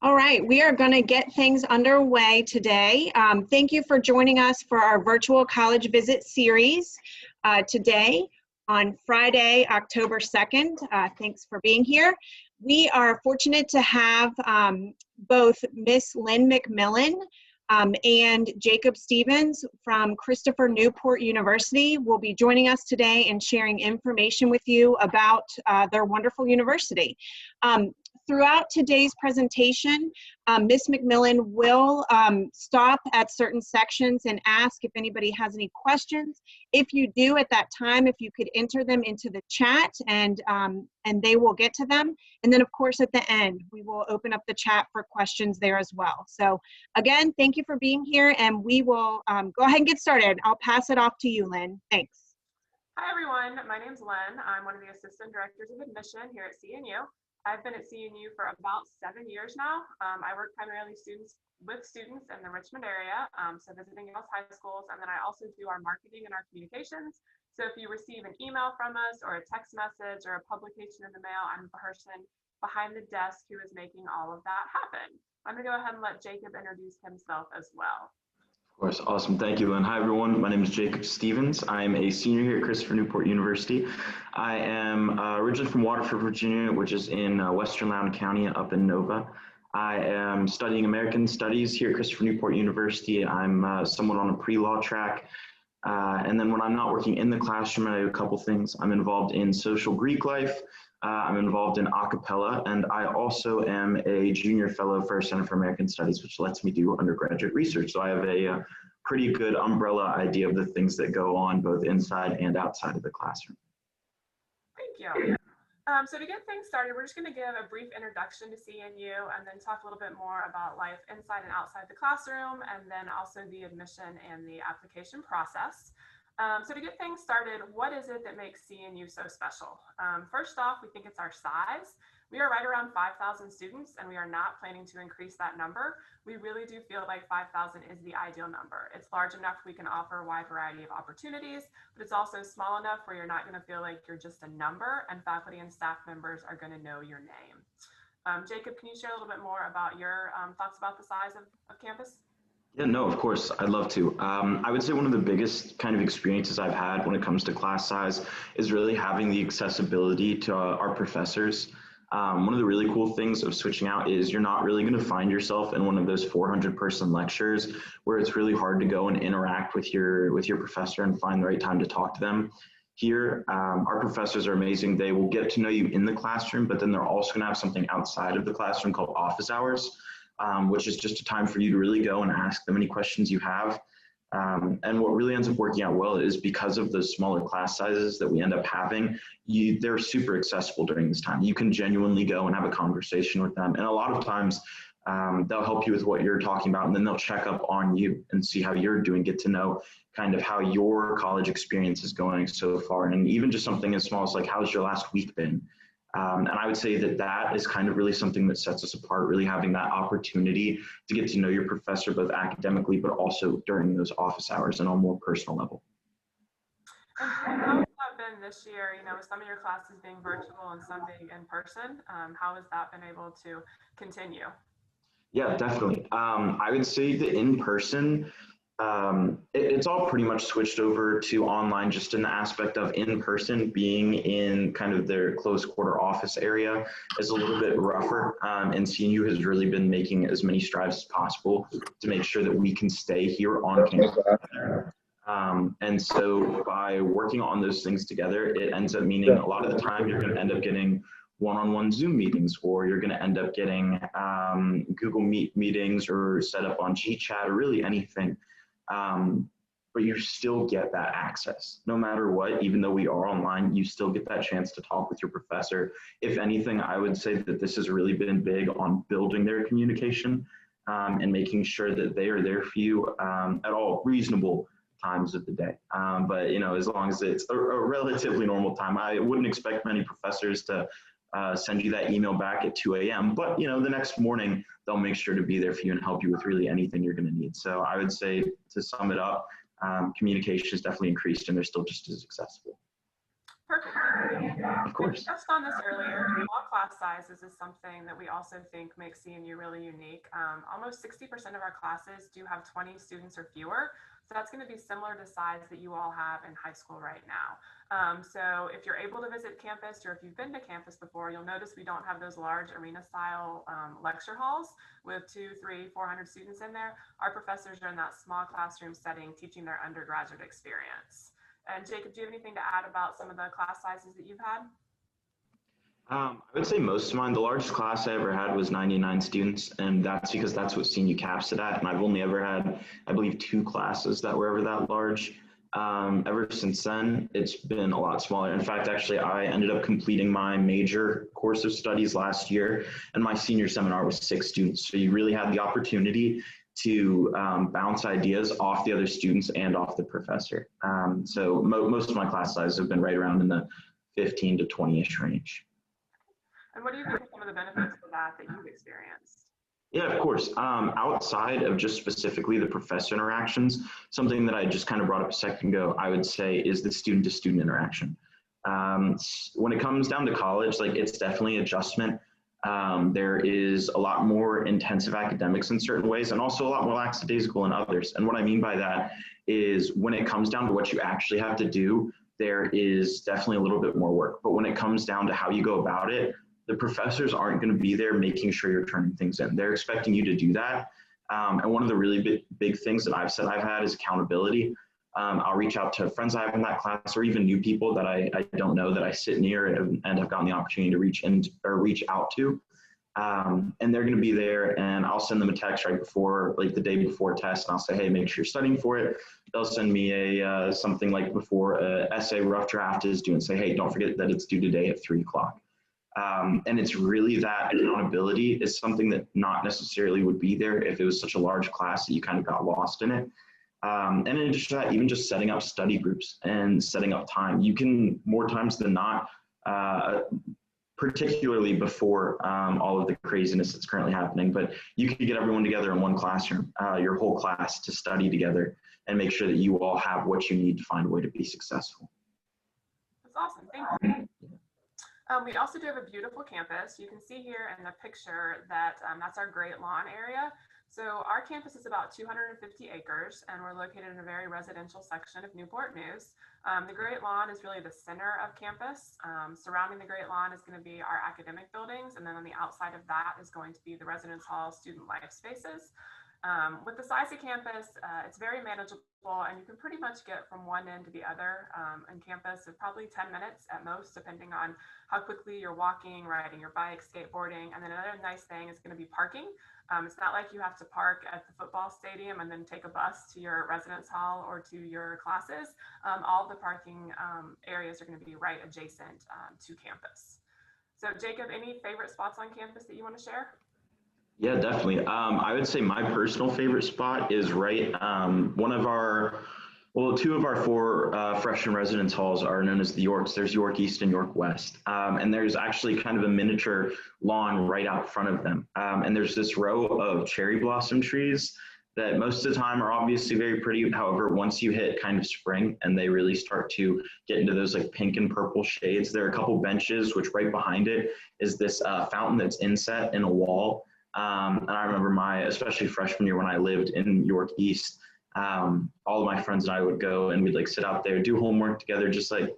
All right, we are going to get things underway today. Thank you for joining us for our virtual college visit series today on Friday, October 2nd. Thanks for being here. We are fortunate to have both Miss Lynn McMullin and Jacob Stevens from Christopher Newport University will be joining us today and sharing information with you about their wonderful university. Throughout today's presentation, Ms. McMullin will stop at certain sections and ask if anybody has any questions. If you do at that time, if you could enter them into the chat and they will get to them. And then of course at the end, we will open up the chat for questions there as well. So again, thank you for being here and we will go ahead and get started. I'll pass it off to you, Lynn. Thanks. Hi everyone, my name's Lynn. I'm one of the Assistant Directors of Admission here at CNU. I've been at CNU for about 7 years now. I work primarily with students in the Richmond area, so visiting y'all's high schools, and then I also do our marketing and our communications. So if you receive an email from us or a text message or a publication in the mail, I'm the person behind the desk who is making all of that happen. I'm gonna go ahead and let Jacob introduce himself as well. Of course, awesome. Thank you, Lynn. Hi, everyone. My name is Jacob Stevens. I'm a senior here at Christopher Newport University. I am originally from Waterford, Virginia, which is in western Loudoun County up in Nova. I am studying American Studies here at Christopher Newport University. I'm somewhat on a pre-law track. And then when I'm not working in the classroom, I do a couple things. I'm involved in social Greek life. I'm involved in a cappella, and I also am a junior fellow for Center for American Studies, which lets me do undergraduate research. So I have a pretty good umbrella idea of the things that go on both inside and outside of the classroom. Thank you. So to get things started, we're just going to give a brief introduction to CNU and then talk a little bit more about life inside and outside the classroom, and then also the admission and the application process. So to get things started, what is it that makes CNU so special? First off, we think it's our size. We are right around 5,000 students, and we are not planning to increase that number. We really do feel like 5,000 is the ideal number. It's large enough we can offer a wide variety of opportunities, but it's also small enough where you're not going to feel like you're just a number, and faculty and staff members are going to know your name. Jacob, can you share a little bit more about your thoughts about the size of campus? Yeah, no, of course, I'd love to. I would say one of the biggest kind of experiences I've had when it comes to class size is really having the accessibility to our professors. One of the really cool things of switching out is you're not really going to find yourself in one of those 400-person lectures where it's really hard to go and interact with your professor and find the right time to talk to them. Here, our professors are amazing. They will get to know you in the classroom, but then they're also going to have something outside of the classroom called office hours. Which is just a time for you to really go and ask them any questions you have. And what really ends up working out well is because of the smaller class sizes that we end up having, they're super accessible during this time. You can genuinely go and have a conversation with them. And a lot of times they'll help you with what you're talking about, and then they'll check up on you and see how you're doing, get to know kind of how your college experience is going so far. And even just something as small as like, how's your last week been? And I would say that is kind of really something that sets us apart, really having that opportunity to get to know your professor, both academically, but also during those office hours and on a more personal level. And how has that been this year, with some of your classes being virtual and some being in person? How has that been able to continue? Yeah, definitely. I would say the in-person, it's all pretty much switched over to online, just in the aspect of in-person being in kind of their close quarter office area is a little bit rougher. And CNU has really been making as many strides as possible to make sure that we can stay here on campus. And so by working on those things together, it ends up meaning a lot of the time you're going to end up getting one-on-one Zoom meetings, or you're going to end up getting Google Meet meetings or set up on GChat or really anything. But you still get that access no matter what. Even though we are online, you still get that chance to talk with your professor. If anything, I would say that this has really been big on building their communication and making sure that they are there for you at all reasonable times of the day. But as long as it's a relatively normal time, I wouldn't expect many professors to send you that email back at 2 a.m. But the next morning they'll make sure to be there for you and help you with really anything you're going to need. So I would say, to sum it up, communication has definitely increased, and they're still just as accessible. Perfect. Of course. We touched on this earlier. Small class sizes is something that we also think makes CNU really unique. Almost 60% of our classes do have 20 students or fewer. So that's going to be similar to size that you all have in high school right now. So if you're able to visit campus, or if you've been to campus before, you'll notice we don't have those large arena style lecture halls with 200, 300, 400 students in there. Our professors are in that small classroom setting teaching their undergraduate experience. And Jacob, do you have anything to add about some of the class sizes that you've had? I would say most of mine, the largest class I ever had was 99 students, and that's because that's what CNU caps it at. And I've only ever had, I believe, 2 classes that were ever that large. Ever since then, it's been a lot smaller. In fact, actually, I ended up completing my major course of studies last year, and my senior seminar was 6 students. So you really had the opportunity to bounce ideas off the other students and off the professor. So most of my class sizes have been right around in the 15 to 20-ish range. And what do you think are some of the benefits of that you've experienced? Yeah, of course. Outside of just specifically the professor interactions, something that I just kind of brought up a second ago, I would say is the student-to-student interaction. When it comes down to college, like it's definitely adjustment. There is a lot more intensive academics in certain ways and also a lot more lackadaisical in others. And what I mean by that is when it comes down to what you actually have to do, there is definitely a little bit more work. But when it comes down to how you go about it, the professors aren't going to be there making sure you're turning things in. They're expecting you to do that. And one of the really big things that I've said I've had is accountability. I'll reach out to friends I have in that class or even new people that I don't know that I sit near and have gotten the opportunity to reach out to. And they're going to be there, and I'll send them a text right before, like the day before test, and I'll say, hey, make sure you're studying for it. They'll send me a something like before an essay rough draft is due and say, hey, don't forget that it's due today at 3 o'clock. And it's really that accountability is something that not necessarily would be there if it was such a large class that you kind of got lost in it. And in addition to that, even just setting up study groups and setting up time, you can more times than not, particularly before all of the craziness that's currently happening, but you can get everyone together in one classroom, your whole class, to study together and make sure that you all have what you need to find a way to be successful. That's awesome. Thank you. We also do have a beautiful campus. You can see here in the picture that that's our Great Lawn area. So our campus is about 250 acres, and we're located in a very residential section of Newport News. The Great Lawn is really the center of campus. Surrounding the Great Lawn is going to be our academic buildings, and then on the outside of that is going to be the residence hall, student life spaces. With the size of campus, it's very manageable, and you can pretty much get from one end to the other on campus in probably 10 minutes at most, depending on how quickly you're walking, riding your bike, skateboarding. And then another nice thing is going to be parking. It's not like you have to park at the football stadium and then take a bus to your residence hall or to your classes. All of the parking areas are going to be right adjacent to campus. So Jacob, any favorite spots on campus that you want to share? Yeah, definitely. I would say my personal favorite spot is right, two of our 4 freshman residence halls are known as the Yorks. There's York East and York West. And there's actually kind of a miniature lawn right out front of them. And there's this row of cherry blossom trees that most of the time are obviously very pretty. However, once you hit kind of spring and they really start to get into those like pink and purple shades, there are a couple benches, which right behind it is this fountain that's inset in a wall. And I remember especially freshman year when I lived in York East, all of my friends and I would go and we'd like sit out there, do homework together, just like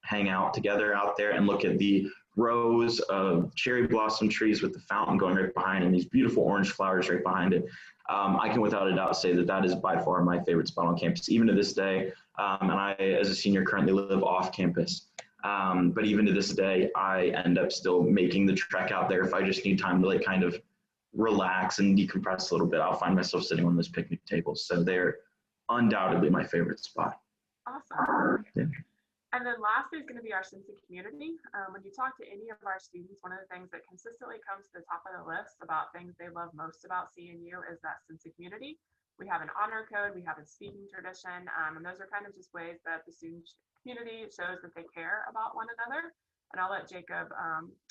hang out together out there and look at the rows of cherry blossom trees with the fountain going right behind and these beautiful orange flowers right behind it. I can without a doubt say that is by far my favorite spot on campus, even to this day. And I, as a senior, currently live off campus. But even to this day, I end up still making the trek out there if I just need time to like kind of relax and decompress a little bit. I'll find myself sitting on those picnic tables. So they're undoubtedly my favorite spot. Awesome. Yeah. And then lastly is going to be our Simpson Community. When you talk to any of our students, one of the things that consistently comes to the top of the list about things they love most about CNU is that Simpson Community. We have an honor code, we have a speaking tradition, and those are kind of just ways that the student community shows that they care about one another. And I'll let Jacob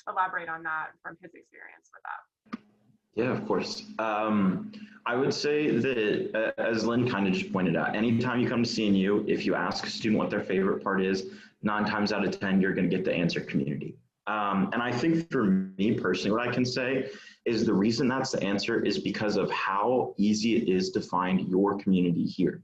elaborate on that from his experience with that. Yeah, of course. I would say that, as Lynn kind of just pointed out, anytime you come to CNU, if you ask a student what their favorite part is, 9 times out of 10, you're going to get the answer community. And I think for me personally, what I can say is the reason that's the answer is because of how easy it is to find your community here.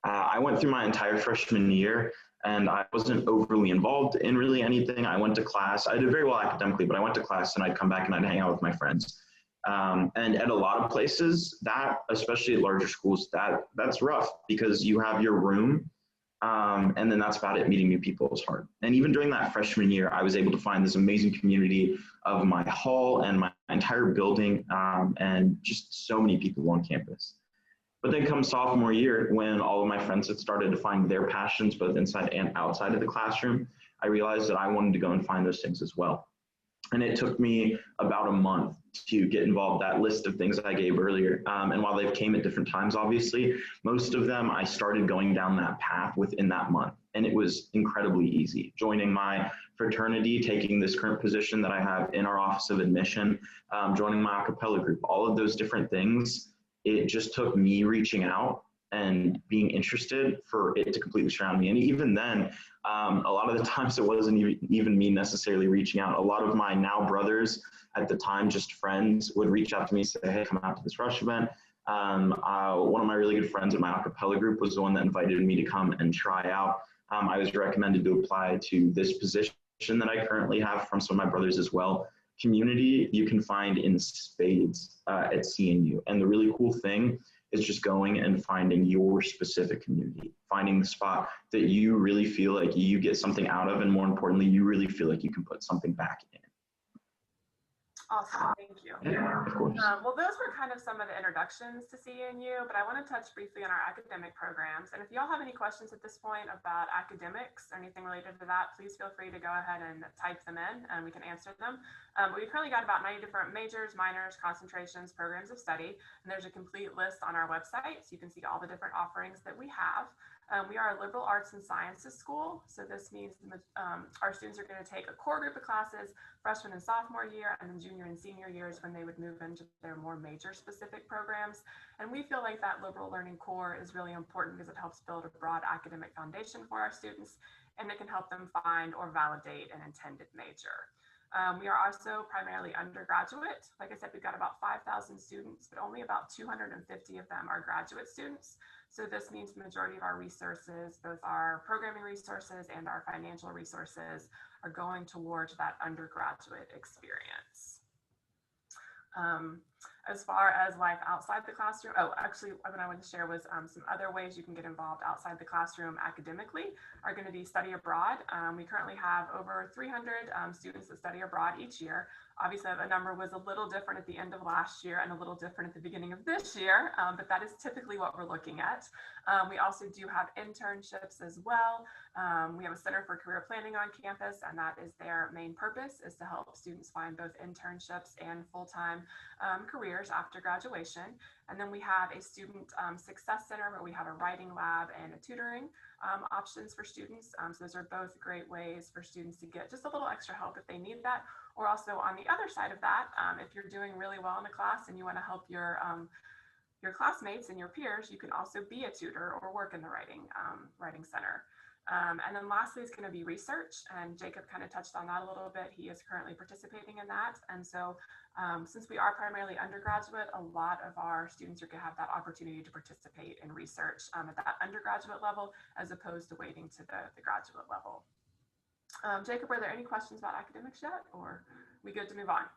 I went through my entire freshman year and I wasn't overly involved in really anything. I went to class. I did very well academically, but I went to class and I'd come back and I'd hang out with my friends. And at a lot of places, that, especially at larger schools, that's rough because you have your room, and then that's about it. Meeting new people is hard. And even during that freshman year, I was able to find this amazing community of my hall and my entire building, and just so many people on campus. But then come sophomore year, when all of my friends had started to find their passions both inside and outside of the classroom, I realized that I wanted to go and find those things as well. And it took me about a month to get involved. That list of things that I gave earlier. And while they came at different times, obviously, most of them I started going down that path within that month. And it was incredibly easy. Joining my fraternity, taking this current position that I have in our Office of Admission, joining my a cappella group, all of those different things, it just took me reaching out and being interested for it to completely surround me. And even then, a lot of the times it wasn't even me necessarily reaching out. A lot of my now brothers at the time, just friends, would reach out to me and say, hey, come out to this Rush event. One of my really good friends in my a cappella group was the one that invited me to come and try out. I was recommended to apply to this position that I currently have from some of my brothers as well. Community you can find in spades at CNU. And the really cool thing is just going and finding your specific community, finding the spot that you really feel like you get something out of, and more importantly, you really feel like you can put something back in. Awesome, thank you. Yeah, of course. Well, those were kind of some of the introductions to CNU, but I want to touch briefly on our academic programs. And if y'all have any questions at this point about academics or anything related to that, please feel free to go ahead and type them in and we can answer them. We've currently got about 90 different majors, minors, concentrations, programs of study, and there's a complete list on our website, so you can see all the different offerings that we have. We are a liberal arts and sciences school, so this means our students are going to take a core group of classes freshman and sophomore year, and then junior and senior years when they would move into their more major specific programs. And we feel like that liberal learning core is really important because it helps build a broad academic foundation for our students, and it can help them find or validate an intended major. We are also primarily undergraduate. Like I said, we've got about 5,000 students, but only about 250 of them are graduate students. So this means the majority of our resources, both our programming resources and our financial resources, are going towards that undergraduate experience. As far as life outside the classroom, actually, what I wanted to share was some other ways you can get involved outside the classroom academically are going to be study abroad. We currently have over 300 students that study abroad each year. Obviously, the number was a little different at the end of last year and a little different at the beginning of this year, but that is typically what we're looking at. We also do have internships as well. We have a Center for Career Planning on campus, and that is their main purpose, is to help students find both internships and full-time careers after graduation. And then we have a student success center where we have a writing lab and a tutoring options for students. So those are both great ways for students to get just a little extra help if they need that. Or also on the other side of that, if you're doing really well in a class and you want to help your classmates and your peers, you can also be a tutor or work in the writing center. And then lastly is going to be research, and Jacob kind of touched on that a little bit. He is currently participating in that. And so since we are primarily undergraduate, a lot of our students are going to have that opportunity to participate in research at that undergraduate level, as opposed to waiting to the graduate level. Jacob, are there any questions about academics yet, or are we good to move on?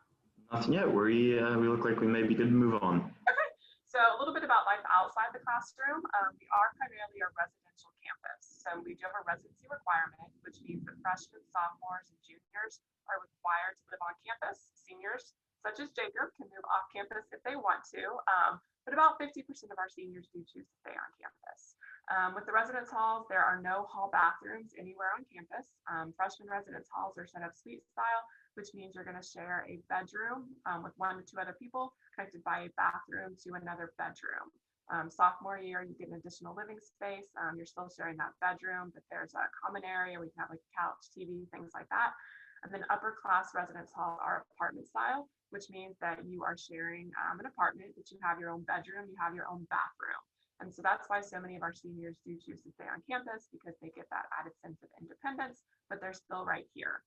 Nothing yet. We look like we may be good to move on. Okay, so a little bit about life outside the classroom. We are primarily a residential campus. So we do have a residency requirement, which means that freshmen, sophomores, and juniors are required to live on campus. Seniors, such as Jacob, can move off campus if they want to, but about 50% of our seniors do choose to stay on campus. With the residence halls, there are no hall bathrooms anywhere on campus. Freshman residence halls are set up suite style, which means you're going to share a bedroom with 1 to 2 other people connected by a bathroom to another bedroom. Sophomore year, you get an additional living space. You're still sharing that bedroom, but there's a common area where you can have like couch, TV, things like that. And then upper class residence halls are apartment style, which means that you are sharing an apartment, but you have your own bedroom, you have your own bathroom. And so that's why so many of our seniors do choose to stay on campus, because they get that added sense of independence, but they're still right here.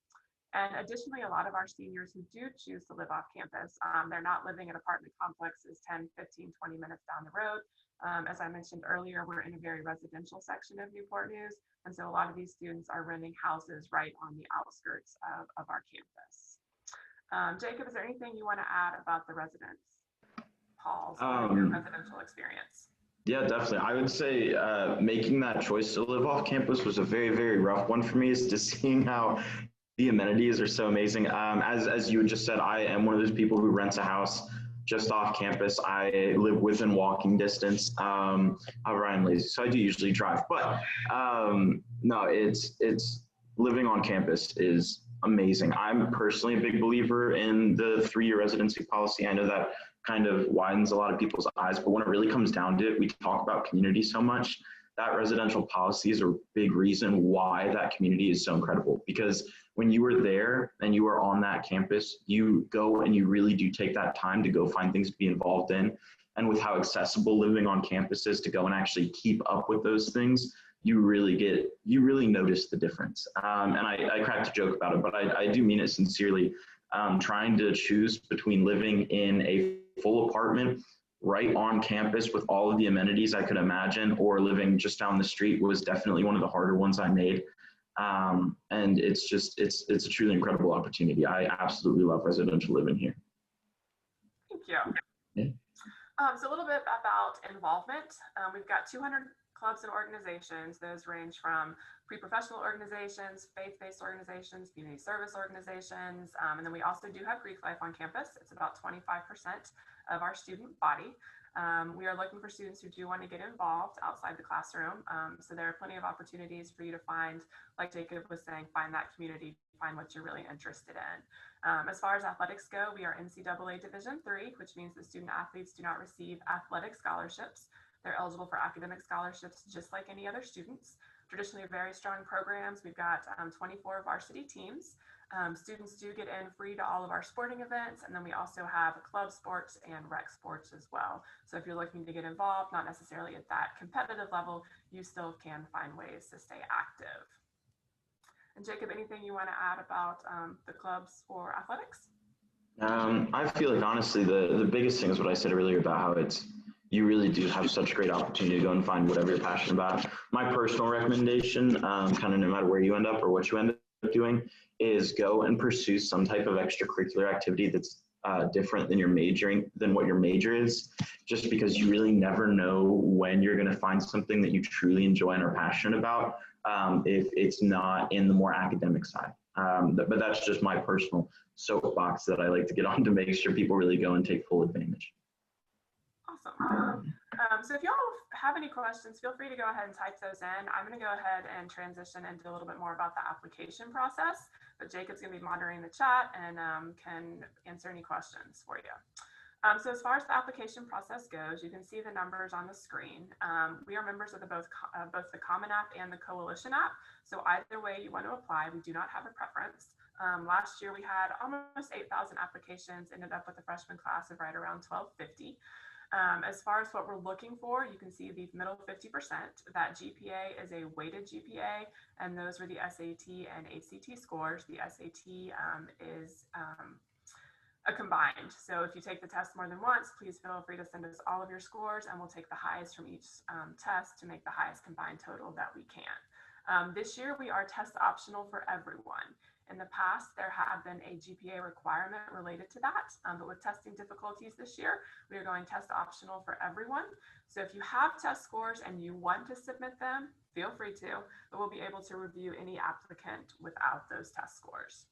And additionally, a lot of our seniors who do choose to live off campus, they're not living in apartment complexes 10, 15, 20 minutes down the road. As I mentioned earlier, we're in a very residential section of Newport News. And so a lot of these students are renting houses right on the outskirts of our campus. Jacob, is there anything you want to add about the residence halls or your residential experience? Yeah, definitely. I would say making that choice to live off campus was a very, very rough one for me, is just seeing how the amenities are so amazing. As you had just said, I am one of those people who rents a house just off campus. I live within walking distance. However, I'm lazy, so I do usually drive. But no, it's living on campus is amazing. I'm personally a big believer in the 3-year residency policy. I know that kind of widens a lot of people's eyes, but when it really comes down to it, we talk about community so much. That residential policy is a big reason why that community is so incredible, because when you are there and you are on that campus, you go and you really do take that time to go find things to be involved in. And with how accessible living on campus is to go and actually keep up with those things, you really notice the difference. And I cracked a joke about it, but I do mean it sincerely. Trying to choose between living in a full apartment right on campus with all of the amenities I could imagine, or living just down the street, was definitely one of the harder ones I made. And it's a truly incredible opportunity. I absolutely love residential living here. Thank you. Yeah. So a little bit about involvement. We've got 200 clubs and organizations. Those range from pre-professional organizations, faith-based organizations, community service organizations, and then we also do have Greek life on campus. It's about 25% of our student body. We are looking for students who do want to get involved outside the classroom. So there are plenty of opportunities for you to find, like Jacob was saying, find that community, find what you're really interested in. As far as athletics go, we are NCAA Division III, which means that student athletes do not receive athletic scholarships. They're eligible for academic scholarships just like any other students. Traditionally very strong programs. We've got 24 varsity teams. Students do get in free to all of our sporting events, and then we also have club sports and rec sports as well. So if you're looking to get involved, not necessarily at that competitive level, you still can find ways to stay active. And Jacob, anything you want to add about the clubs or athletics? I feel like honestly the biggest thing is what I said earlier about how you really do have such great opportunity to go and find whatever you're passionate about. My personal recommendation, kind of no matter where you end up or what you end up doing, is go and pursue some type of extracurricular activity that's different than what your major is, just because you really never know when you're going to find something that you truly enjoy and are passionate about, if it's not in the more academic side. But that's just my personal soapbox that I like to get on to make sure people really go and take full advantage. Awesome. So if y'all have any questions, feel free to go ahead and type those in. I'm going to go ahead and transition into a little bit more about the application process, but Jacob's going to be monitoring the chat and can answer any questions for you. So as far as the application process goes, you can see the numbers on the screen. We are members of both the Common App and the Coalition app. So either way you want to apply, we do not have a preference. Last year we had almost 8,000 applications, ended up with a freshman class of right around 1,250. As far as what we're looking for, you can see the middle 50%. That GPA is a weighted GPA, and those were the SAT and ACT scores. The SAT is a combined. So if you take the test more than once, please feel free to send us all of your scores, and we'll take the highest from each test to make the highest combined total that we can. This year, we are test optional for everyone. In the past, there had been a GPA requirement related to that, but with testing difficulties this year, we are going test optional for everyone. So if you have test scores and you want to submit them, feel free to, but we'll be able to review any applicant without those test scores.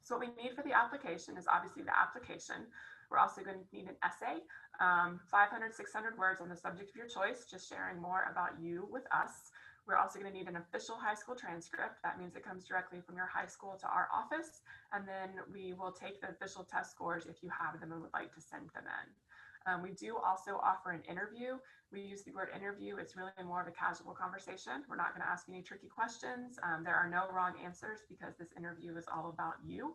So what we need for the application is obviously the application. We're also going to need an essay, 500, 600 words on the subject of your choice, just sharing more about you with us. We're also going to need an official high school transcript. That means it comes directly from your high school to our office. And then we will take the official test scores if you have them and would like to send them in. We do also offer an interview. We use the word interview. It's really more of a casual conversation. We're not going to ask any tricky questions. There are no wrong answers because this interview is all about you.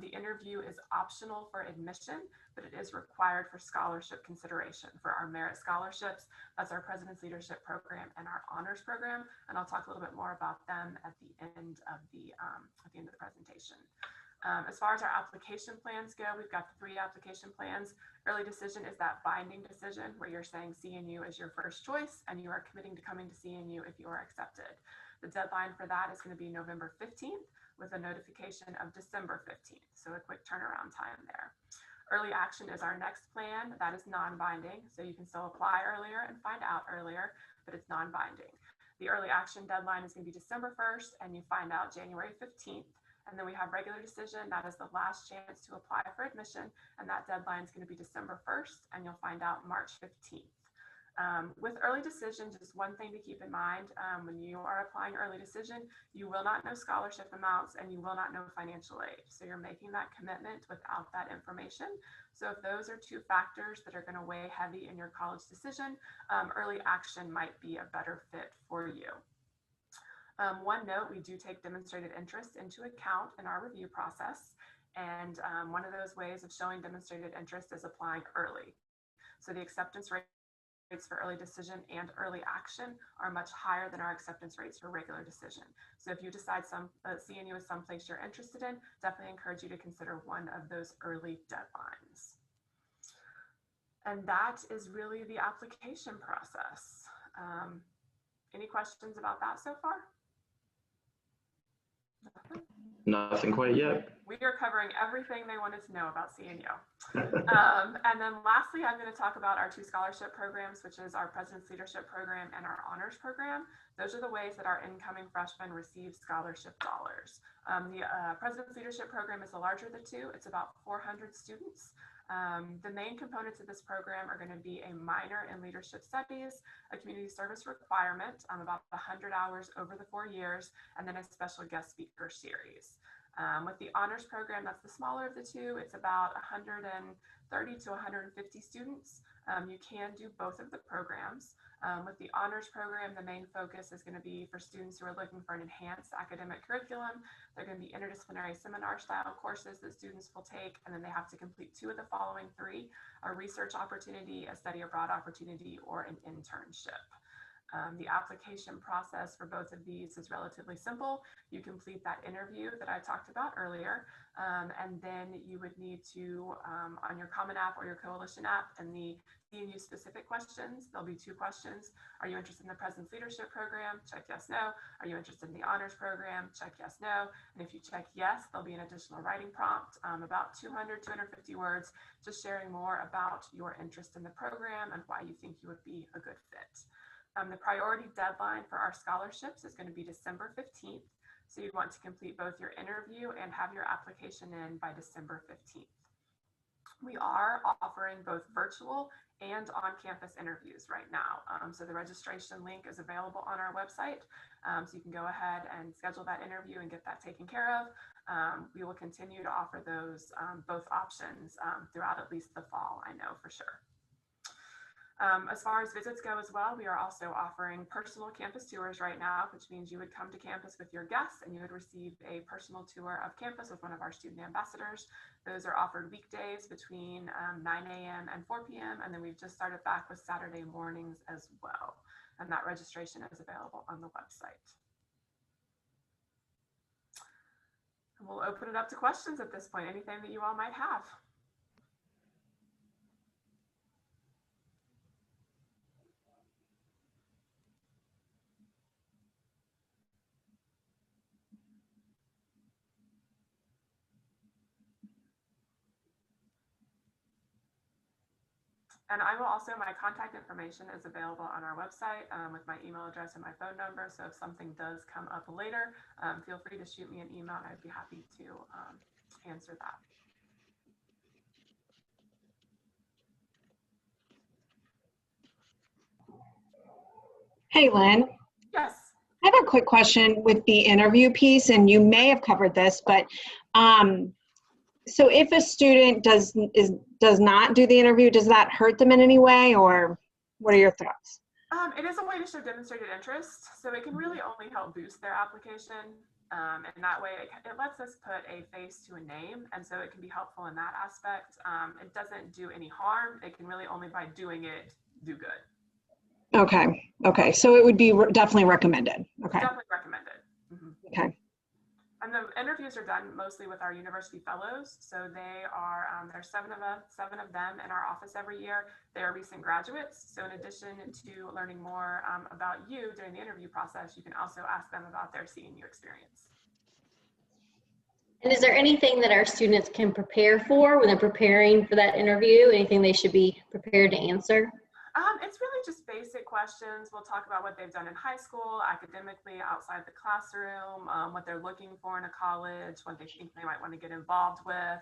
The interview is optional for admission, but it is required for scholarship consideration. For our merit scholarships, that's our President's Leadership Program and our honors program, and I'll talk a little bit more about them at the end of the presentation. As far as our application plans go, we've got 3 application plans. Early decision is that binding decision where you're saying CNU is your first choice and you are committing to coming to CNU if you are accepted. The deadline for that is going to be November 15th with a notification of December 15th. So a quick turnaround time there. Early action is our next plan. That is non-binding. So you can still apply earlier and find out earlier, but it's non-binding. The early action deadline is going to be December 1st and you find out January 15th. And then we have regular decision. That is the last chance to apply for admission. And that deadline is going to be December 1st and you'll find out March 15th. With early decision, just one thing to keep in mind, when you are applying early decision, you will not know scholarship amounts and you will not know financial aid. So you're making that commitment without that information. So if those are 2 factors that are going to weigh heavy in your college decision, early action might be a better fit for you. One note, we do take demonstrated interest into account in our review process. And one of those ways of showing demonstrated interest is applying early. So the acceptance rates for early decision and early action are much higher than our acceptance rates for regular decision. So if you decide CNU is someplace you're interested in, definitely encourage you to consider one of those early deadlines. And that is really the application process. Any questions about that so far? Nothing quite yet. We are covering everything they wanted to know about CNU. And then lastly, I'm going to talk about our 2 scholarship programs, which is our President's Leadership Program and our honors program. Those are the ways that our incoming freshmen receive scholarship dollars. The President's Leadership Program is the larger of the 2. It's about 400 students. The main components of this program are going to be a minor in leadership studies, a community service requirement, about 100 hours over the 4 years, and then a special guest speaker series. With the honors program, that's the smaller of the 2. It's about 130 to 150 students. You can do both of the programs. With the honors program, the main focus is going to be for students who are looking for an enhanced academic curriculum. They're going to be interdisciplinary seminar style courses that students will take, and then they have to complete 2 of the following 3, a research opportunity, a study abroad opportunity, or an internship. The application process for both of these is relatively simple. You complete that interview that I talked about earlier, and then you would need to, on your Common App or your Coalition app, and the CNU specific questions, there'll be 2 questions. Are you interested in the President's Leadership Program? Check yes, no. Are you interested in the honors program? Check yes, no. And if you check yes, there'll be an additional writing prompt, about 200, 250 words, just sharing more about your interest in the program and why you think you would be a good fit. The priority deadline for our scholarships is going to be December 15th. So you'd want to complete both your interview and have your application in by December 15th. We are offering both virtual and on-campus interviews right now. So the registration link is available on our website. So you can go ahead and schedule that interview and get that taken care of. We will continue to offer those both options throughout at least the fall, I know for sure. As far as visits go as well, we are also offering personal campus tours right now, which means you would come to campus with your guests and you would receive a personal tour of campus with one of our student ambassadors. Those are offered weekdays between 9 a.m. and 4 p.m. And then we've just started back with Saturday mornings as well. And that registration is available on the website. And we'll open it up to questions at this point, anything that you all might have. And I will also, my contact information is available on our website with my email address and my phone number. So if something does come up later, feel free to shoot me an email and I'd be happy to answer that. Hey, Lynn. Yes. I have a quick question with the interview piece, and you may have covered this, but so if a student does not do the interview, does that hurt them in any way, or what are your thoughts? It is a way to show demonstrated interest, so it can really only help boost their application. And that way it lets us put a face to a name. And so it can be helpful in that aspect. It doesn't do any harm. It can really only by doing it, do good. Okay. Okay. So it would be definitely recommended. Okay. Definitely recommended. Okay. And the interviews are done mostly with our university fellows. So they are, there's seven of them in our office every year. They are recent graduates. So in addition to learning more about you during the interview process, you can also ask them about their CNU experience. And is there anything that our students can prepare for when they're preparing for that interview? Anything they should be prepared to answer? It's really just basic questions. We'll talk about what they've done in high school, academically, outside the classroom, what they're looking for in a college, what they think they might want to get involved with,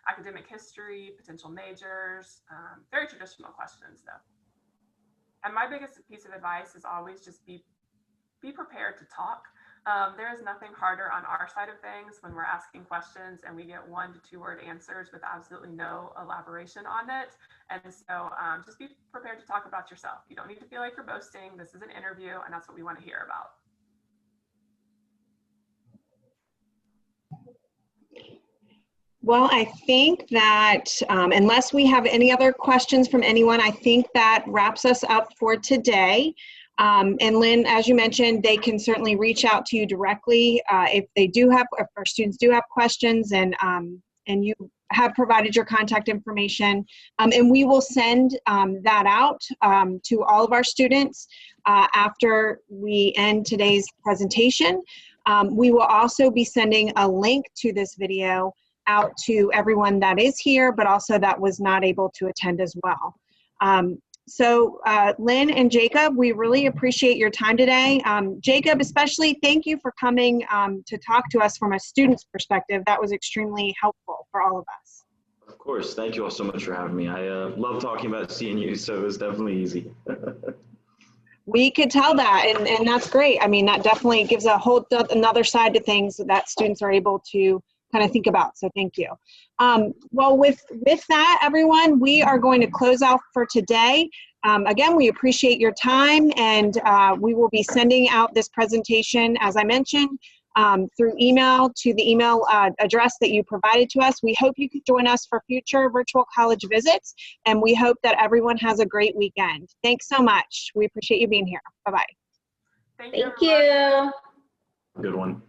academic history, potential majors, very traditional questions though. And my biggest piece of advice is always just be prepared to talk. There is nothing harder on our side of things when we're asking questions and we get 1 to 2 word answers with absolutely no elaboration on it. And so just be prepared to talk about yourself. You don't need to feel like you're boasting. This is an interview and that's what we want to hear about. Well, I think that unless we have any other questions from anyone, I think that wraps us up for today. And Lynn, as you mentioned, they can certainly reach out to you directly if our students do have questions, and you have provided your contact information. And we will send that out to all of our students after we end today's presentation. We will also be sending a link to this video out to everyone that is here, but also that was not able to attend as well. So Lynn and Jacob, we really appreciate your time today. Jacob, especially, thank you for coming to talk to us from a student's perspective. That was extremely helpful for all of us. Of course. Thank you all so much for having me. I love talking about CNU, so it was definitely easy. We could tell that, and that's great. I mean, that definitely gives a whole another side to things that students are able to kind of think about. So thank you. Well, with that, everyone, we are going to close out for today. Again, we appreciate your time, and we will be sending out this presentation, as I mentioned, through email to the email address that you provided to us. We hope you can join us for future virtual college visits, and we hope that everyone has a great weekend. Thanks so much. We appreciate you being here. Bye-bye. Thank you. Good one.